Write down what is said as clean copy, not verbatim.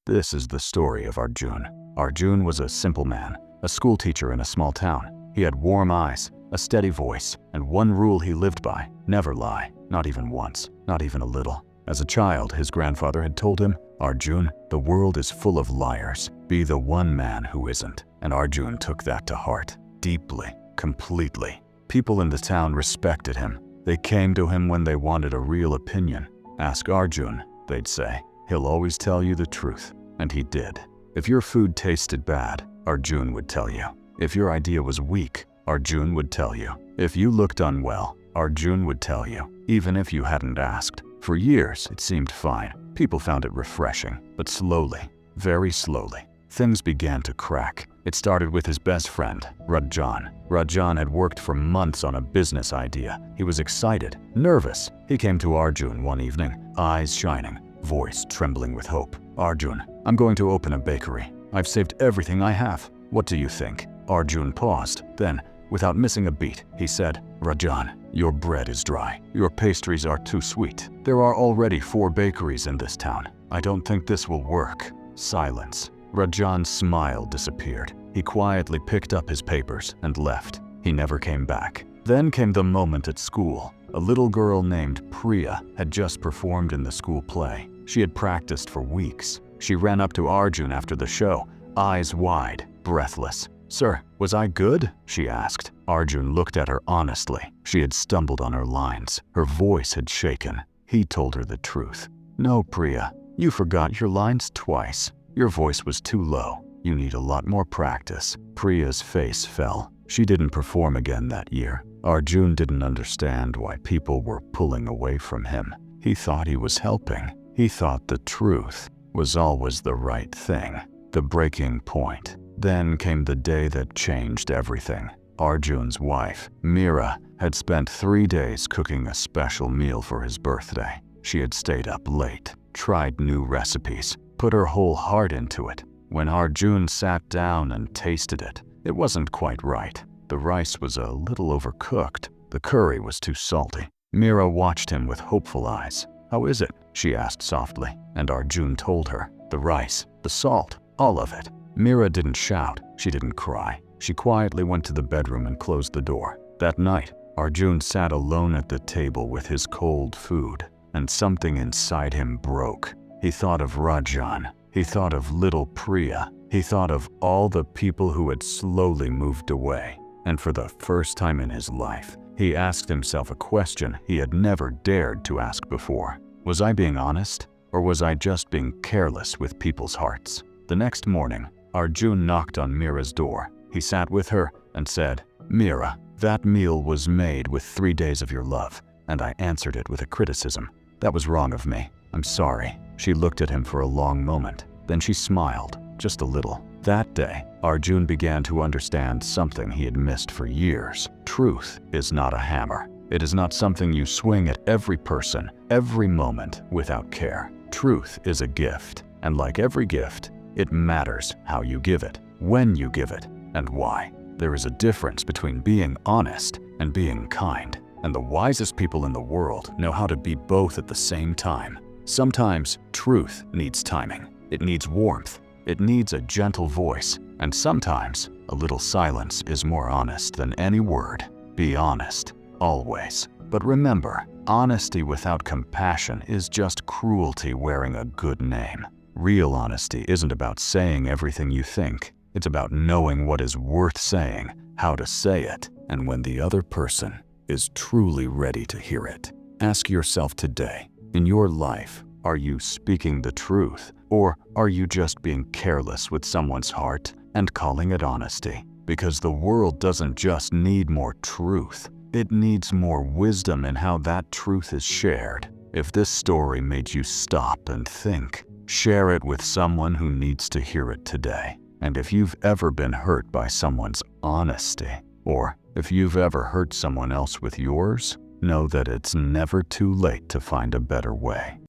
This is the story of Arjun. Arjun was a simple man, a schoolteacher in a small town. He had warm eyes, a steady voice, and one rule he lived by: never lie, not even once, not even a little. As a child, his grandfather had told him, "Arjun, the world is full of liars. Be the one man who isn't." And Arjun took that to heart, deeply, completely. People in the town respected him. They came to him when they wanted a real opinion. "Ask Arjun," they'd say. "He'll always tell you the truth." And he did. If your food tasted bad, Arjun would tell you. If your idea was weak, Arjun would tell you. If you looked unwell, Arjun would tell you, even if you hadn't asked. For years, it seemed fine. People found it refreshing. But slowly, very slowly, things began to crack. It started with his best friend, Arjun. Arjun had worked for months on a business idea. He was excited, nervous. He came to Arjun one evening, eyes shining, voice trembling with hope. "Arjun, I'm going to open a bakery. I've saved everything I have. What do you think?" Arjun paused. Then, without missing a beat, he said, "Arjun, your bread is dry. Your pastries are too sweet. There are already 4 bakeries in this town. I don't think this will work." Silence. Arjun's smile disappeared. He quietly picked up his papers and left. He never came back. Then came the moment at school. A little girl named Priya had just performed in the school play. She had practiced for weeks. She ran up to Arjun after the show, eyes wide, breathless. "Sir, was I good?" she asked. Arjun looked at her honestly. She had stumbled on her lines. Her voice had shaken. He told her the truth. "No, Priya, you forgot your lines twice. Your voice was too low. You need a lot more practice." Priya's face fell. She didn't perform again that year. Arjun didn't understand why people were pulling away from him. He thought he was helping. He thought the truth was always the right thing. The breaking point. Then came the day that changed everything. Arjun's wife, Meera, had spent 3 days cooking a special meal for his birthday. She had stayed up late, tried new recipes, put her whole heart into it. When Arjun sat down and tasted it, it wasn't quite right. The rice was a little overcooked. The curry was too salty. Meera watched him with hopeful eyes. "How is it?" she asked softly, and Arjun told her. The rice, the salt, all of it. Meera didn't shout. She didn't cry. She quietly went to the bedroom and closed the door. That night, Arjun sat alone at the table with his cold food, and something inside him broke. He thought of Arjun. He thought of little Priya. He thought of all the people who had slowly moved away. And for the first time in his life, he asked himself a question he had never dared to ask before. Was I being honest, or was I just being careless with people's hearts? The next morning, Arjun knocked on Meera's door. He sat with her and said, "Meera, that meal was made with 3 days of your love, and I answered it with a criticism. That was wrong of me. I'm sorry." She looked at him for a long moment. Then she smiled, just a little. That day, Arjun began to understand something he had missed for years. Truth is not a hammer. It is not something you swing at every person, every moment, without care. Truth is a gift, and like every gift, it matters how you give it, when you give it, and why. There is a difference between being honest and being kind, and the wisest people in the world know how to be both at the same time. Sometimes, truth needs timing. It needs warmth. It needs a gentle voice. And sometimes, a little silence is more honest than any word. Be honest, always. But remember, honesty without compassion is just cruelty wearing a good name. Real honesty isn't about saying everything you think. It's about knowing what is worth saying, how to say it, and when the other person is truly ready to hear it. Ask yourself today, in your life, are you speaking the truth, or are you just being careless with someone's heart and calling it honesty? Because the world doesn't just need more truth, it needs more wisdom in how that truth is shared. If this story made you stop and think, share it with someone who needs to hear it today. And if you've ever been hurt by someone's honesty, or if you've ever hurt someone else with yours, know that it's never too late to find a better way.